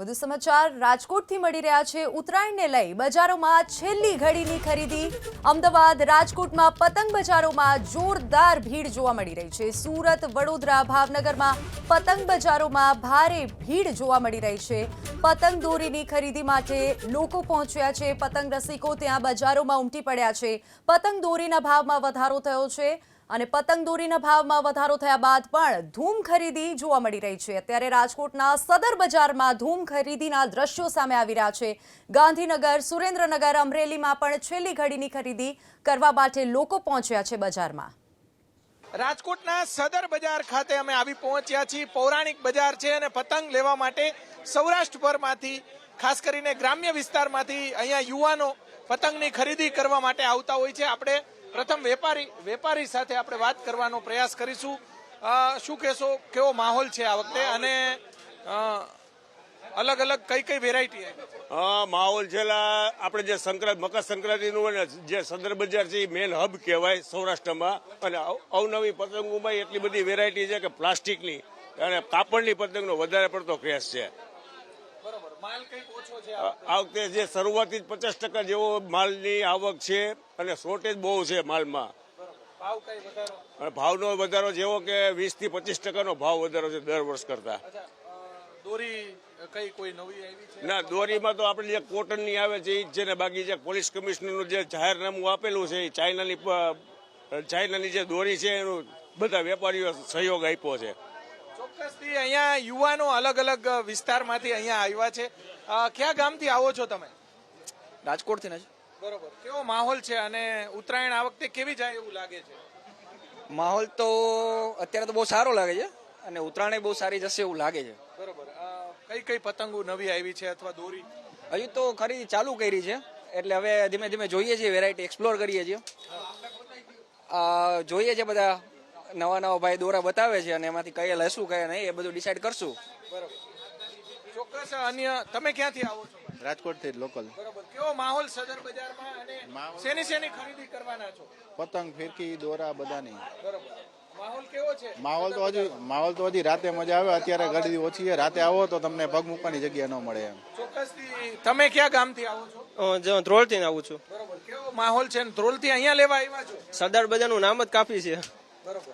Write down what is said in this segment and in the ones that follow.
વધુ સમાચાર રાજકોટથી મળી રહ્યા છે। ઉત્તરાયણને લઈ બજારોમાં છેલ્લી ઘડીની ખરીદી। અમદાવાદ રાજકોટમાં પતંગ બજારોમાં જોરદાર ભીડ જોવા મળી રહી છે। સુરત વડોદરા ભાવનગરમાં પતંગ બજારોમાં ભારે ભીડ જોવા મળી રહી છે। પતંગ દોરીની ખરીદી માટે લોકો પહોંચ્યા છે। પતંગ રસિકો ત્યાં બજારોમાં ઉમટી પડ્યા છે। પતંગ દોરીના ભાવમાં વધારો થયો છે અને પતંગ દોરીના ભાવમાં વધારો થયા બાદ પણ ધૂમ ખરીદી જોવા મળી રહી છે। અત્યારે રાજકોટના સદર બજારમાં ધૂમ ખરીદીના દ્રશ્યો સામે આવી રહ્યા છે। ગાંધીનગર, સુરેન્દ્રનગર, અમરેલીમાં પણ છેલ્લી ઘડીની ખરીદી કરવા માટે લોકો પહોંચ્યા છે બજારમાં। રાજકોટના સદર બજાર ખાતે અમે આવી પહોંચ્યા છીએ। પૌરાણિક બજાર છે અને પતંગ લેવા માટે સૌરાષ્ટ્રભરમાંથી ખાસ કરીને ગ્રામ્ય વિસ્તારમાંથી અહીંયા યુવાનો પતંગની ખરીદી કરવા માટે આવતા હોય છે। આપણે પ્રથમ વેપારી સાથે આપણે વાત કરવાનો પ્રયાસ કરીશું। શું કહેશો, કેવો માહોલ છે આ વખતે અને અલગ અલગ કઈ વેરાયટી આવી? માહોલ છે આપણે જે મકર સંક્રાંતિનું જે સદર બજાર છે એ મેન હબ કહેવાય સૌરાષ્ટ્રમાં, અને અવનવી પતંગોમાં એટલી બધી વેરાયટી છે કે પ્લાસ્ટિકની અને કાપડની પતંગનો વધારે પડતો ક્રેઝ છે। આ વખતે જે શરૂઆતથી 50% જેવો માલની આવક છે અને શોર્ટેજ બહુ છે માલમાં। ભાવનો વધારો જેવો કે 20 થી 25% ભાવ વધારો છે દર વર્ષ કરતા। દોરી કોઈ નવી આવી છે? ના, દોરીમાં તો આપણે જે કોટનની આવે છે એ જ છે ને, બાકી જે પોલીસ કમિશનરનું જે જાહેરનામું આપેલું છે એ ચાઇનાની જે દોરી છે એનું બધા વેપારીઓ સહયોગ આપ્યો છે। ચોક્કસથી અહીંયા યુવાનો અલગ અલગ વિસ્તારમાંથી અહીંયા આવ્યા છે। કયા ગામથી આવો છો તમે? રાજકોટથી જ। બરોબર, કેવો માહોલ છે અને ઉત્તરાયણ આ વખતે કેવી જાય એવું લાગે છે? માહોલ તો અત્યારે તો બહુ સારો લાગે છે અને ઉત્તરાયણ બહુ સારી જશે એવું લાગે છે। બરોબર, કઈ પતંગો નવી આવી છે અથવા દોરી? હજુ તો ખરીદી ચાલુ કરી છે, એટલે હવે ધીમે ધીમે જોઈએ છીએ, વેરાયટી એક્સપ્લોર કરીએ છીએ। જોઈએ છે બધા નવા ભાઈ દોરા બતાવે છે અને એમાંથી કયા લેશું કયા નહીં એ બધું ડિસાઈડ કરશું। બરોબર, ચોક્કસ। અન્ય તમે ક્યાંથી આવો છો? રાજકોટથી લોકલ। બરોબર, કેવો માહોલ સદર બજારમાં અને શેની ખરીદી કરવાના છો? પતંગ, ફિરકી, દોરા બધાની। બરોબર, માહોલ કેવો છે? માહોલ તો હજી રાતે મજા આવે, અત્યારે ગરદી ઓછી છે। રાતે આવો તો તમને પગ મૂકવાની જગ્યા ન મળે એમ। ચોક્કસથી। તમે ક્યાં ગામથી આવો છો? ધ્રોલથી આવું છું। બરોબર, કેવો માહોલ છે? ધ્રોલથી અહીંયા લેવા આવ્યા છો? સરદાર બજારનું નામ જ કાફી છે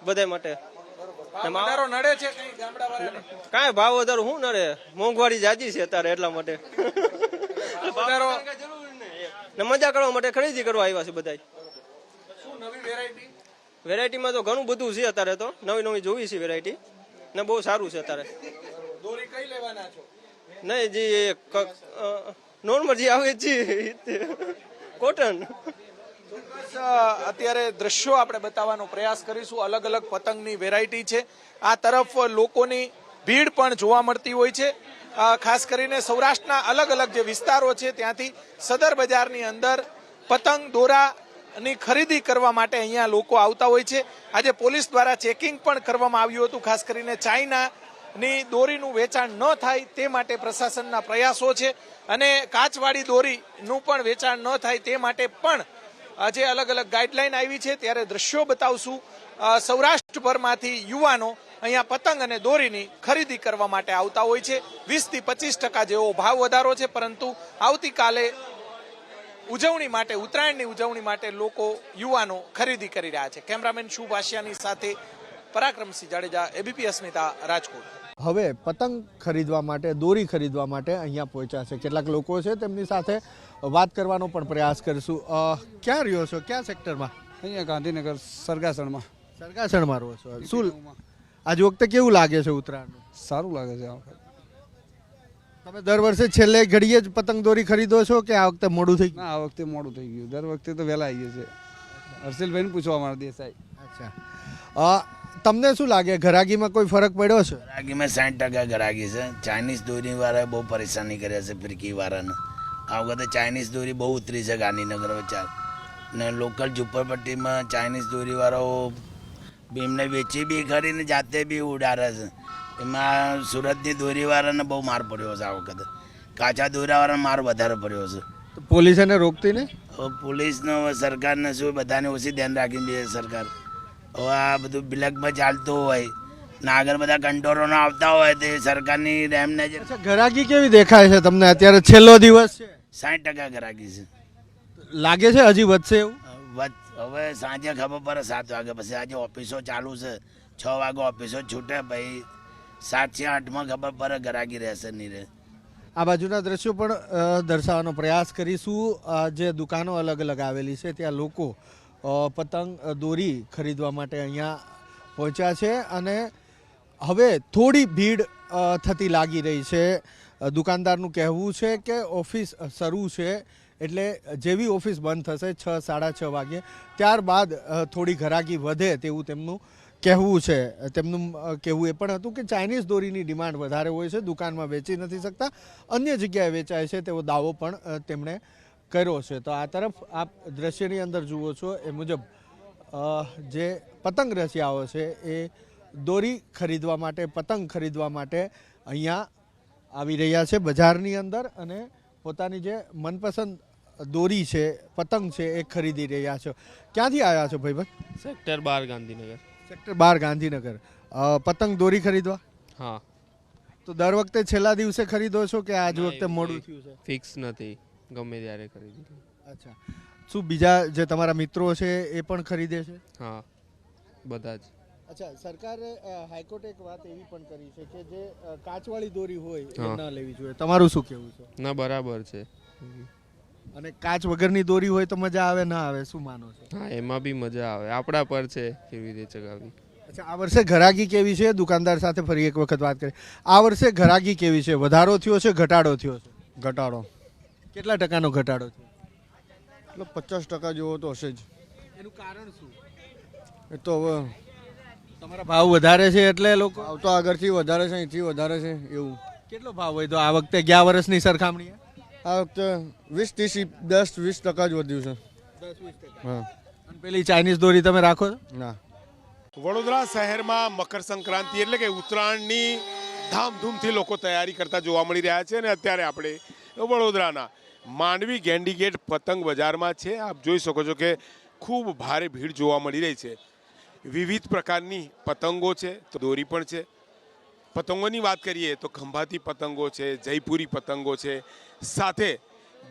બધા માટે। વધારો નડે છે કઈ ગામડાવાળાને? કાંઈ ભાવ વધારો શું નડે, મોંઘવારી જાજી છે અત્યારે, એટલા માટે વધારો ને મજા કરવા માટે ખરીદી કરવા આવ્યા છે બધા। શું નવી વેરાયટી? વેરાયટીમાં તો ઘણું બધું છે અત્યારે, તો નવી જોવી છે વેરાયટી ને બહુ સારું છે અત્યારે। દોરી કઈ લેવાના છો? નહીં, જે નોર્મલ જે આવે છે કોટન। અત્યારે દ્રશ્યો આપણે બતાવવાનો પ્રયાસ કરીશું। અલગ અલગ પતંગની વેરાયટી છે। આ તરફ લોકોની ભીડ પણ જોવા મળતી હોય છે। ખાસ કરીને સૌરાષ્ટ્રના અલગ અલગ જે વિસ્તારો છે ત્યાંથી સદર બજારની અંદર પતંગ દોરાની ખરીદી કરવા માટે અહીંયા લોકો આવતા હોય છે। આજે પોલીસ દ્વારા ચેકિંગ પણ કરવામાં આવ્યું હતું, ખાસ કરીને ચાઇનાની દોરીનું વેચાણ ન થાય તે માટે પ્રશાસનના પ્રયાસો છે અને કાચવાળી દોરીનું પણ વેચાણ ન થાય તે માટે પણ આજે અલગ અલગ ગાઈડલાઈન આવી છે। ત્યારે દ્રશ્યો બતાવશું। સૌરાષ્ટ્રભરમાંથી યુવાનો અહીંયા પતંગ અને દોરીની ખરીદી કરવા માટે આવતા હોય છે। 20 થી 25% જેવો ભાવ વધારો છે, પરંતુ આવતીકાલે ઉજવણી માટે, ઉત્તરાયણની ઉજવણી માટે લોકો યુવાનો ખરીદી કરી રહ્યા છે। કેમેરામેન શુભ આશિયાની સાથે પરાક્રમસિંહ જાડેજા, એબીપી અસ્મિતા, રાજકોટ। હવે પતંગ ખરીદવા માટે, દોરી ખરીદવા માટે અહીંયા પહોંચ્યા છે કેટલાક લોકો છે, તેમની સાથે વાત કરવાનો પણ પ્રયાસ કરીશું। ક્યાં રહ્યો છો, ક્યાં સેક્ટરમાં? અહીંયા ગાંધીનગર સરગાસણમાં। સરગાસણમાં રહો છો? શું આજ વખતે કેવું લાગે છે ઉત્તરાયણનું? સારું લાગે છે આ વખતે। તમે દર વર્ષે છેલ્લે ઘડીએ જ પતંગ દોરી ખરીદો છો કે આ વખતે મોડું થઈ ગયું? ના, આ વખતે મોડું થઈ ગયું, દર વખતે તો વહેલા આવીએ છીએ। હર્ષિલભાઈને પૂછવા મારા દેસાઈ। અચ્છા, તમને શું લાગે, ઘરાગીમાં કોઈ ફરક પડ્યો છે? ઘરાગીમાં 60% ઘરાગી છે। ચાઇનીઝ દોરી વાળાએ બહુ પરેશાની કર્યા છે ફિરકી વાળાને। આ વખતે ચાઇનીઝ દોરી બહુ ઉતરી છે ગાંધીનગર વચ્ચે, ને લોકલ ઝુંપડપટ્ટીમાં ચાઇનીઝ દોરી વાળાઓ એમને વેચી બી ખરી ને જાતે બી ઉડાડે છે। એમાં સુરતની દોરી વાળાને બહુ માર પડ્યો છે આ વખતે। કાચા દોરા વાળાને માર વધારે પડ્યો છે। પોલીસ એને રોકતી ને? પોલીસનો સરકારને શું બધાને ઓછી ધ્યાન રાખીને બે સરકાર। હવે આ બધું બ્લેકમાં ચાલતું હોય ને આગળ બધા કંટ્રોલો આવતા હોય તે સરકારની રેમને જે અચ્છા, ઘરાકી કેવી દેખાય છે તમને અત્યારે? છેલ્લો દિવસ છે, 60% ગરાકી છે. લાગે છે હજી વધશે એવું? હવે સાંજે ખબર પડે 7 વાગે પછી. આજે ઓફિસો ચાલુ છે, 6 વાગે ઓફિસો છૂટે, ભાઈ 7 થી 8માં ખબર પડે ગરાકી રહેશે નહીં રહે. આ બાજુના દ્રશ્યો પણ દર્શાવવાનો પ્રયાસ કરીશું. જે દુકાનો અલગ અલગ આવેલી છે ત્યાં લોકો પતંગ દોરી ખરીદવા માટે અહીંયા પહોંચ્યા છે અને હવે થોડી ભીડ થતી લાગી રહી છે. દુકાનદારનું કહેવું છે કે ઓફિસ શરૂ છે એટલે જેવી ઓફિસ બંધ થશે 6 સાડા 6 વાગે ત્યારબાદ થોડી ઘરાકી વધે તેવું તેમનું કહેવું છે. તેમનું કહેવું એ પણ હતું કે ચાઇનીઝ દોરીની ડિમાન્ડ વધારે હોય છે, દુકાનમાં વેચી નથી શકતા, અન્ય જગ્યાએ વેચાય છે તેવો દાવો પણ તેમણે કર્યો છે. તો આ તરફ આપ દ્રશ્યની અંદર જુઓ છો એ મુજબ જે પતંગ રસિયાઓ છે એ દોરી ખરીદવા માટે, પતંગ ખરીદવા માટે અહીંયા આવી રહ્યા છે બજારની અંદર અને પોતાની જે મનપસંદ દોરી છે, પતંગ છે એ ખરીદી રહ્યા છે. ક્યાંથી આવ્યા છો ભાઈ? સેક્ટર 12 ગાંધીનગર. સેક્ટર 12 ગાંધીનગર. પતંગ દોરી ખરીદવા? હા. તો દર વખતે છેલ્લા દિવસે ખરીદો છો કે આજ વખતે મોડું થયું છે? ફિક્સ નથી, ગમે ત્યારે ખરીદી. અચ્છા, શું બીજા જે તમારા મિત્રો છે એ પણ ખરીદે છે? હા, બધા જ. અચ્છા, સરકારે હાઈકોર્ટે એક વાત એવી પણ કરી છે કે જે કાચવાળી દોરી હોય એ ન લેવી જોઈએ. તમારું શું કહેવું છે? ના, બરાબર છે. અને કાચ વગરની દોરી હોય તો મજા આવે ના આવે, શું માનો છો? હા, એમાં બી મજા આવે, આપણા પર છે કેવી રીતે ચગાવી. અચ્છા, આ વર્ષે ઘરાકી કેવી છે? દુકાનદાર સાથે ફરી એક વખત વાત કરી. આ વર્ષે ઘરાકી કેવી છે? વધારો થયો છે, ઘટાડો થયો છે? ઘટાડો. કેટલા ટકાનો ઘટાડો થયો? એટલે 50% જેવો તો હશે જ. એનું કારણ શું? એ તો હવે તમારા ભાવ વધારે છે એટલે લોકો ભાવ તો આગળથી વધારે છે, અહીંથી વધારે છે એવું. કેટલો ભાવ હોય તો આ વખતે ગયા વર્ષની સરખામણીએ? આ વખતે 10-20% જ વધ્યું છે. 10-20%. હા. અને પેલી ચાઇનીઝ દોરી તમે રાખો છો? ના. વડોદરા શહેરમાં મકર સંક્રાંતિ એટલે કે ઉત્તરાયણની ધામધૂમથી લોકો તૈયારી કરતા જોવા મળી રહ્યા છે અને અત્યારે આપણે વડોદરાના માંડવી ગેન્ડીગેટ પતંગ બજારમાં છે. આપ જોઈ શકો છો કે ખૂબ ભારે ભીડ જોવા મળી રહી છે. વિવિધ પ્રકારની પતંગો છે, તો દોરી પણ છે. પતંગોની વાત કરીએ તો ખંભાતી પતંગો છે, જયપુરી પતંગો છે, સાથે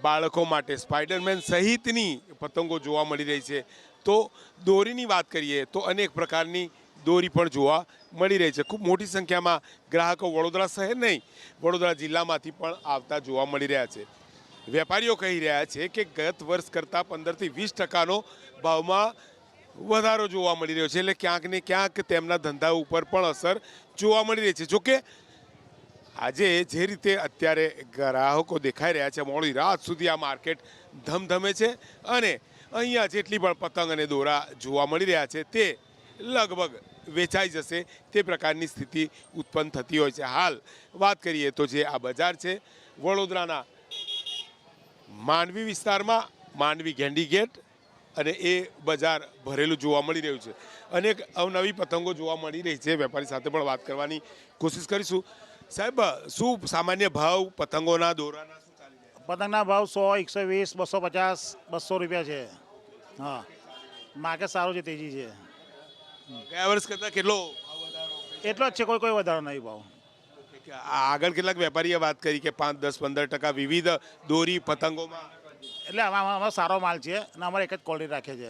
બાળકો માટે સ્પાઈડરમેન સહિતની પતંગો જોવા મળી રહી છે. તો દોરીની વાત કરીએ તો અનેક પ્રકારની દોરી પણ જોવા મળી રહી છે. ખૂબ મોટી સંખ્યામાં ગ્રાહકો વડોદરા શહેર નહીં, વડોદરા જિલ્લામાંથી પણ આવતા જોવા મળી રહ્યા છે. વેપારીઓ કહી રહ્યા છે કે ગત વર્ષ કરતાં 15 થી 20% ભાવમાં વધારો જોવા મળી રહ્યો છે, એટલે ક્યાંક ને ક્યાંક તેમના ધંધા ઉપર પણ અસર જોવા મળી રહી છે. જોકે આજે જે રીતે અત્યારે ગ્રાહકો દેખાઈ રહ્યા છે, મોડી રાત સુધી આ માર્કેટ ધમધમે છે અને અહીંયા જેટલી પણ પતંગ અને દોરા જોવા મળી રહ્યા છે તે લગભગ વેચાઈ જશે તે પ્રકારની સ્થિતિ ઉત્પન્ન થતી હોય છે. હાલ વાત કરીએ તો જે આ બજાર છે વડોદરાના માંડવી વિસ્તારમાં, માંડવી ગેન્ડીગેટ, અને એ બજાર ભરેલું જોવા મળી રહ્યું છે. અનેક અવનવી પતંગો જોવા મળી રહી છે. વેપારી સાથે પણ વાત કરવાની કોશિશ કરીશું. સાહેબ, શું સામાન્ય ભાવ પતંગોના, દોરાના શું ચાલી રહ્યા છે? પતંગના ભાવ 100, 120, 250, 200 રૂપિયા છે. હા, માર્કેટ સારું છે, તેજી છે. ગયા વર્ષ કરતાં કેટલો એટલો જ છે, કોઈ વધારો નહીં ભાવ. આગળ કેટલાક વેપારીએ વાત કરી કે 5, 10, 15% વિવિધ દોરી પતંગોમાં, એટલે આમાં સારો માલ છે અને અમારે એક જ ક્વોલિટી રાખે છે.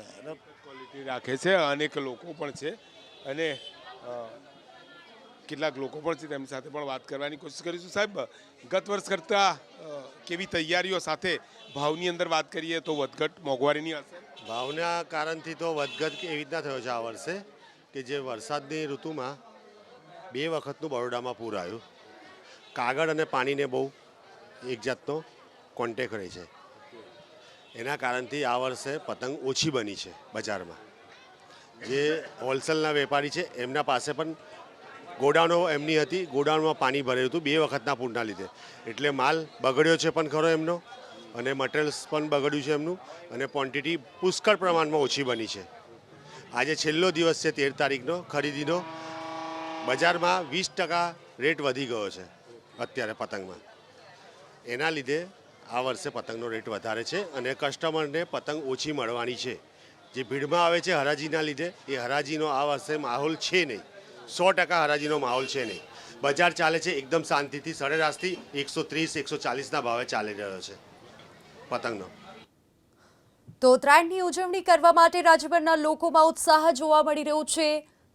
ક્વોલિટી રાખે છે. અનેક લોકો પણ છે અને કેટલાક લોકો પણ છે, તેમની સાથે પણ વાત કરવાની કોશિશ કરીશું. સાહેબ, ગત વર્ષ કરતાં કેવી તૈયારીઓ સાથે ભાવની અંદર વાત કરીએ તો વધઘટ મોંઘવારીની અસર? ભાવના કારણથી તો વધઘટ એવી રીતના થયો છે આ વર્ષે કે જે વરસાદની ઋતુમાં 2 વખતનું બરોડામાં પૂર આવ્યું. કાગળ અને પાણીને બહુ એક જાતનો કોન્ટેક્ટ રહે છે. એના કારણથી આ વર્ષે પતંગ ઓછી બની છે બજારમાં. જે હોલસેલના વેપારી છે એમના પાસે પણ ગોડાઉનો એમની હતી, ગોડાઉનમાં પાણી ભરેલું હતું 2 વખતના પૂરના લીધે, એટલે માલ બગડ્યો છે પણ ખરો એમનો, અને મટીરિયલ્સ પણ બગડ્યું છે એમનું, અને ક્વોન્ટિટી પુષ્કળ પ્રમાણમાં ઓછી બની છે. આજે છેલ્લો દિવસ છે 13 તારીખનો ખરીદીનો. બજારમાં 20% રેટ વધી ગયો છે અત્યારે પતંગમાં. એના લીધે આ વર્ષે પતંગનો રેટ વધારે છે અને કસ્ટમરને પતંગ ઓછી મળવાની છે. જે ભીડમાં આવે છે હરાજીના લીધે, એ હરાજીનો આ વર્ષે માહોલ છે નહીં. 100% હરાજીનો માહોલ છે નહીં. બજાર ચાલે છે એકદમ શાંતિથી, સરેરાશથી 130-140ના ભાવે ચાલી રહ્યો છે પતંગનો. તો ઉત્તરાયણની ઉજવણી કરવા માટે રાજ્યભરના લોકોમાં ઉત્સાહ જોવા મળી રહ્યો છે.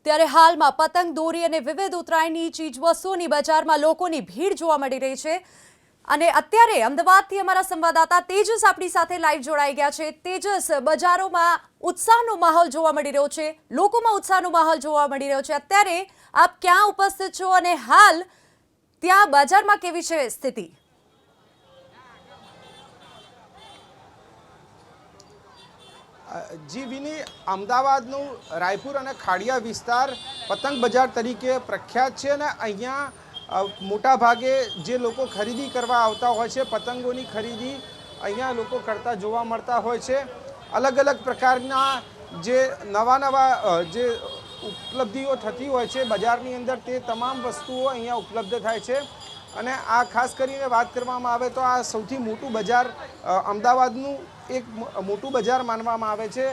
ત્યારે હાલમાં પતંગ, દોરી અને વિવિધ ઉત્તરાયણની ચીજવસ્તુઓની બજારમાં લોકોની ભીડ જોવા મળી રહી છે. અને અત્યારે અમદાવાદથી અમારા સંવાદદાતા તેજસ આપણી સાથે લાઈવ જોડાઈ ગયા છે. તેજસ, બજારોમાં ઉત્સાહનો માહોલ જોવા મળી રહ્યો છે, લોકોમાં ઉત્સાહનો માહોલ જોવા મળી રહ્યો છે. અત્યારે આપ ક્યાં ઉપસ્થિત છો અને હાલ ત્યાં બજારમાં કેવી છે સ્થિતિ? જી વિની, અમદાવાદનું રાયપુર અને ખાડિયા વિસ્તાર પતંગ બજાર તરીકે પ્રખ્યાત છે અને અહીંયા મોટા ભાગે જે લોકો ખરીદી કરવા આવતા હોય છે, પતંગોની ખરીદી અહીંયા લોકો કરતા જોવા મળતા હોય છે. અલગ અલગ પ્રકારના જે નવા જે ઉપલબ્ધિઓ થતી હોય છે બજારની અંદર, તે તમામ વસ્તુઓ અહીંયા ઉપલબ્ધ થાય છે. અને આ ખાસ કરીને વાત કરવામાં આવે તો આ સૌથી મોટું બજાર અમદાવાદનું એક મોટું બજાર માનવામાં આવે છે.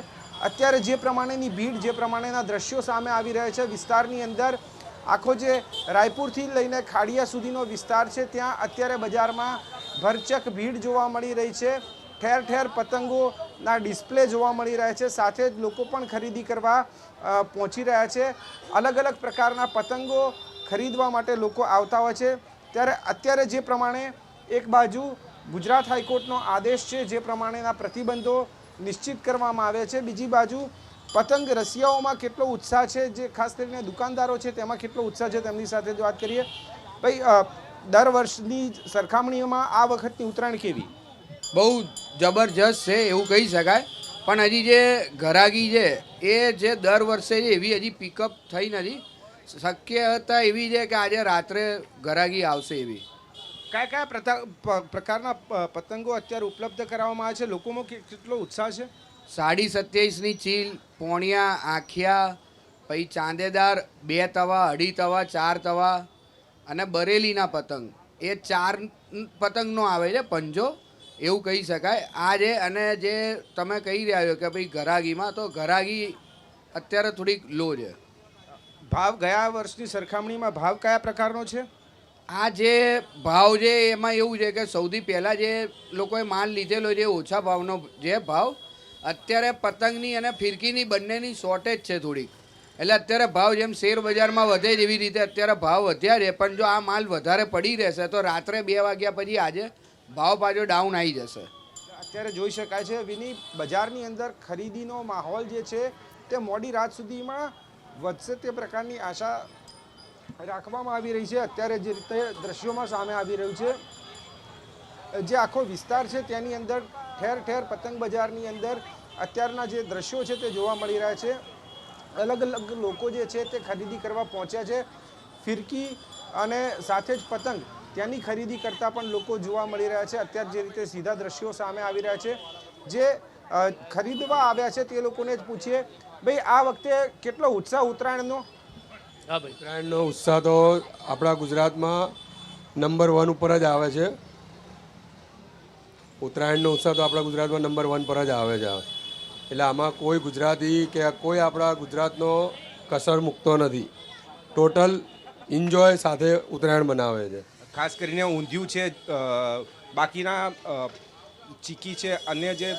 અત્યારે જે પ્રમાણેની ભીડ, જે પ્રમાણેના દ્રશ્યો સામે આવી રહ્યા છે વિસ્તારની અંદર, આખો જે રાયપુરથી લઈને ખાડિયા સુધીનો વિસ્તાર છે ત્યાં અત્યારે બજારમાં ભરચક ભીડ જોવા મળી રહી છે. ઠેર ઠેર પતંગોના ડિસ્પ્લે જોવા મળી રહ્યા છે. સાથે જ લોકો પણ ખરીદી કરવા પહોંચી રહ્યા છે. અલગ અલગ પ્રકારના પતંગો ખરીદવા માટે લોકો આવતા હોય છે. ત્યારે અત્યારે જે પ્રમાણે એક બાજુ ગુજરાત હાઈકોર્ટનો આદેશ છે, જે પ્રમાણેના પ્રતિબંધો નિશ્ચિત કરવામાં આવે છે, બીજી બાજુ પતંગ રસિયાઓમાં કેટલો ઉત્સાહ છે, જે ખાસ કરીને દુકાનદારો છે તેમાં કેટલો ઉત્સાહ છે, તેમની સાથે જ વાત કરીએ. ભાઈ, દર વર્ષની સરખામણીઓમાં આ વખતની ઉત્તરાયણ કેવી? બહુ જબરજસ્ત છે એવું કહી શકાય. પણ હજી જે ઘરાગી છે એ જે દર વર્ષે છે એવી હજી પિકઅપ થઈ નથી. શક્યતા એવી છે કે આજે રાત્રે ઘરાગી આવશે એવી. કયા કયા પ્રકારના પતંગો અત્યારે ઉપલબ્ધ કરાવવામાં આવે છે? લોકોમાં કેટલો ઉત્સાહ છે? 27.5ની ચીલ, પોણિયા, આખિયા, પછી ચાંદેદાર, 2 તવા, 2.5 તવા, 4 તવા અને બરેલીના પતંગ, એ 4 પતંગનો આવે છે પંજો એવું કહી શકાય. આ જે અને જે તમે કહી રહ્યા છો કે ભાઈ ઘરાગીમાં, તો ઘરાગી અત્યારે થોડીક લો છે. ભાવ ગયા વર્ષની સરખામણીમાં ભાવ કયા પ્રકારનો છે? આ જે ભાવ છે એમાં એવું છે કે સૌથી પહેલાં જે લોકોએ માલ લીધેલો છે ઓછા ભાવનો જે ભાવ, અત્યારે પતંગની અને ફિરકીની બંનેની શોર્ટેજ છે થોડીક, એટલે અત્યારે ભાવ જેમ શેર બજારમાં વધે જ એવી રીતે અત્યારે ભાવ વધ્યા છે. પણ જો આ માલ વધારે પડી રહેશે તો રાત્રે 2 વાગ્યા પછી આજે ભાવ પાછો ડાઉન આવી જશે. અત્યારે જોઈ શકાય છે વિની, બજારની અંદર ખરીદીનો માહોલ જે છે તે મોડી રાત સુધીમાં વધશે તે પ્રકારની આશા રાખવામાં આવી રહી છે. અત્યારે જે રીતે દ્રશ્યોમાં સામે આવી રહ્યું છે, જે આખો વિસ્તાર છે તેની અંદર ઠેર ઠેર પતંગ બજારની અંદર અત્યારના જે દ્રશ્યો છે તે જોવા મળી રહ્યા છે. અલગ અલગ લોકો જે છે તે ખરીદી કરવા પહોંચ્યા છે. ફિરકી અને સાથે જ પતંગ ત્યાંની ખરીદી કરતા પણ લોકો જોવા મળી રહ્યા છે. અત્યારે જે રીતે સીધા દ્રશ્યો સામે આવી રહ્યા છે, જે ખરીદવા આવ્યા છે તે લોકોને જ પૂછીએ. ભાઈ, આ વખતે કેટલો ઉત્સાહ ઉત્તરાયણનો? હા ભાઈ, ઉત્તરાયણનો ઉત્સાહ તો આપણા ગુજરાતમાં નંબર 1 ઉપર જ આવે છે. ઉત્તરાયણનો ઉત્સાહ તો આપણા ગુજરાતમાં નંબર 1 પર જ આવે છે. એટલે આમાં કોઈ ગુજરાતી કે કોઈ આપણા ગુજરાતનો કસર મૂકતો નથી. ટોટલ એન્જોય સાથે ઉત્તરાયણ મનાવે છે. ખાસ કરીને ઊંધિયું છે, બાકીના ચીકી છે, અન્ય જે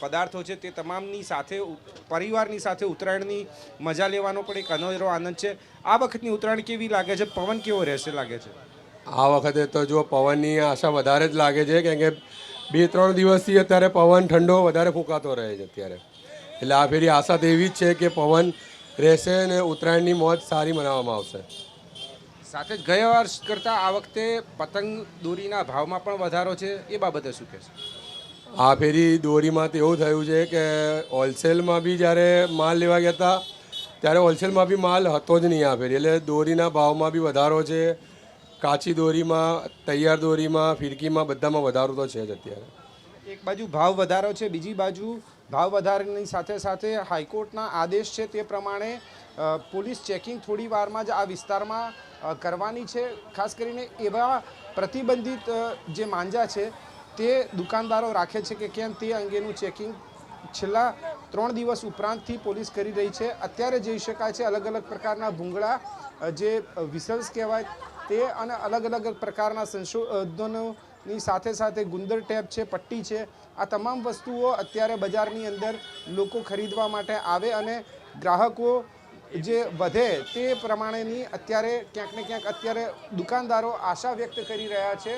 પદાર્થો છે તે તમામની સાથે પરિવારની સાથે ઉત્તરાયણની મજા લેવાનો પણ એક અનેરો આનંદ છે. આ વખતની ઉત્તરાયણ કેવી લાગે છે? પવન કેવો રહેશે લાગે છે? આ વખતે તો જો પવનની આશા વધારે જ લાગે છે, કેમ કે 2-3 દિવસથી અત્યારે પવન ઠંડો વધારે ફૂંકાતો રહે છે અત્યારે. એટલે આ ફેરી આશા તો એવી જ છે કે પવન રહેશે અને ઉત્તરાયણની મોજ સારી મનાવવામાં આવશે. સાથે જ ગયા વર્ષ કરતાં આ વખતે પતંગ દોરીના ભાવમાં પણ વધારો છે, એ બાબતે શું કહેશો? આ ફેરી દોરીમાં તો એવું થયું છે કે હોલસેલમાં બી જ્યારે માલ લેવા ગયા હતા ત્યારે હોલસેલમાં બી માલ હતો જ નહીં આ ફેરી. એટલે દોરીના ભાવમાં બી વધારો છે. કાચી દોરીમાં, તૈયાર દોરીમાં, ફિરકીમાં બધામાં વધારો તો છે જ અત્યારે. એક બાજુ ભાવ વધારો છે, બીજી બાજુ ભાવ વધારાની સાથે સાથે હાઈકોર્ટના આદેશ છે તે પ્રમાણે પોલીસ ચેકિંગ થોડી વારમાં જ આ વિસ્તારમાં કરવાની છે. ખાસ કરીને એવા પ્રતિબંધિત જે માંજા છે તે દુકાનદારો રાખે છે કે કેમ તે અંગેનું ચેકિંગ છેલ્લા 3 દિવસ ઉપરાંતથી પોલીસ કરી રહી છે. અત્યારે જોઈ શકાય છે અલગ અલગ પ્રકારના ભૂંગળા, જે વિસલ્સ કહેવાય તે, અને અલગ અલગ પ્રકારના સંશોધનોની સાથે સાથે ગુંદર ટેપ છે, પટ્ટી છે, આ તમામ વસ્તુઓ અત્યારે બજારની અંદર લોકો ખરીદવા માટે આવે અને ગ્રાહકો જે વધે તે પ્રમાણેની અત્યારે ક્યાંક ને ક્યાંક અત્યારે દુકાનદારો આશા વ્યક્ત કરી રહ્યા છે.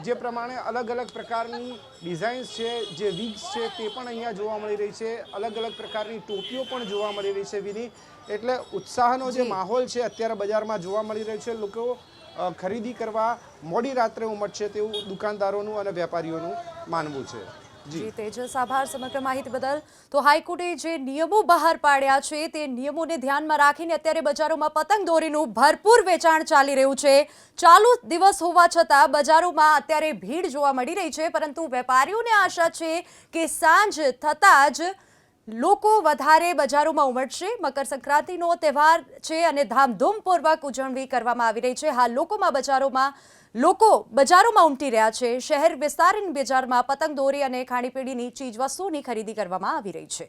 જે પ્રમાણે અલગ અલગ પ્રકારની ડિઝાઇન્સ છે, જે વિગ્સ છે તે પણ અહીંયા જોવા મળી રહી છે. અલગ અલગ પ્રકારની ટોપીઓ પણ જોવા મળી રહી છે વિની. એટલે ઉત્સાહનો જે માહોલ છે અત્યારે બજારમાં જોવા મળી રહ્યો છે. લોકો ખરીદી કરવા મોડી રાત્રે ઉમટશે તેવું દુકાનદારોનું અને વેપારીઓનું માનવું છે. જી તેજસ, આભાર સમગ્ર માહિતી બદલ. તો હાઈકોર્ટે જે નિયમો બહાર પાડ્યા છે તે નિયમોને ધ્યાનમાં રાખીને અત્યારે બજારોમાં પતંગ દોરીનું ભરપૂર વેચાણ ચાલી રહ્યું છે. ચાલુ દિવસ હોવા છતાં બજારોમાં અત્યારે ભીડ જોવા મળી રહી છે, પરંતુ વેપારીઓને આશા છે કે સાંજ થતાં જ લોકો વધારે બજારોમાં ઉમટશે. મકર સંક્રાંતિનો તહેવાર છે અને ધામધૂમપૂર્વક ઉજવણી કરવામાં આવી રહી છે. હાલ લોકો બજારોમાં ઉમટી રહ્યા છે. શહેર વિસ્તારની બજારમાં પતંગ દોરી અને ખાણીપીણીની ચીજ વસ્તુઓની ખરીદી કરવામાં આવી રહી છે.